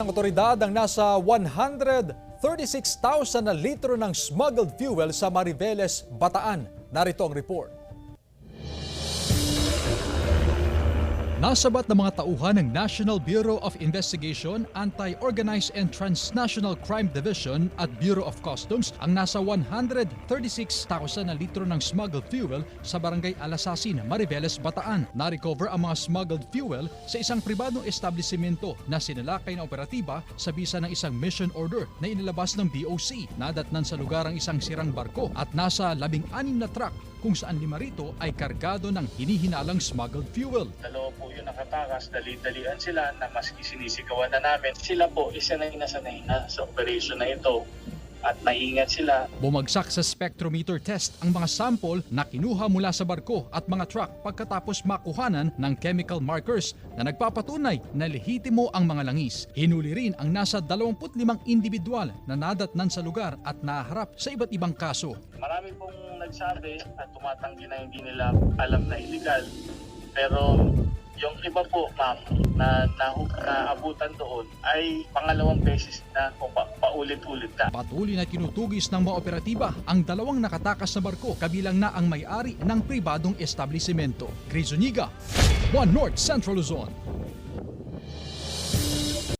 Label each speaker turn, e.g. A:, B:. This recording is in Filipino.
A: Ang otoridad ang nasa 136,000 na litro ng smuggled fuel sa Mariveles, Bataan. Narito ang report. Nasabat ng mga tauhan ng National Bureau of Investigation, Anti-Organized and Transnational Crime Division at Bureau of Customs ang nasa 136,000 na litro ng smuggled fuel sa barangay Alasasin, Mariveles, Bataan. Na-recover ang mga smuggled fuel sa isang pribadong establishmento na sinalakay na operatiba sa bisa ng isang mission order na inilabas ng BOC. Nadatnan sa lugar ang isang sirang barko at nasa 16 na truck kung saan 5 rito ay kargado ng hinihinalang smuggled fuel.
B: Dalawa po yung nakatakas, dali-dalian sila na maski sinisigawan na namin. Sila po isa na nasanay na sa operation na ito at maingat sila.
A: Bumagsak sa spectrometer test ang mga sample na kinuha mula sa barko at mga truck pagkatapos makuhanan ng chemical markers na nagpapatunay na lehitimo ang mga langis. Hinuli rin ang nasa 25 individual na nadatnan sa lugar at naharap sa iba't ibang kaso.
B: Marami pong nagsabi at tumatanggi na hindi nila alam na illegal. Pero yung iba po, ma'am, na naabutan doon ay pangalawang beses na o paulit-ulit na.
A: Patuloy na tinutugis ng mga operatiba ang 2 nakatakas na barko kabilang na ang may-ari ng pribadong establishmento. Chris Zuniga, One North Central Luzon.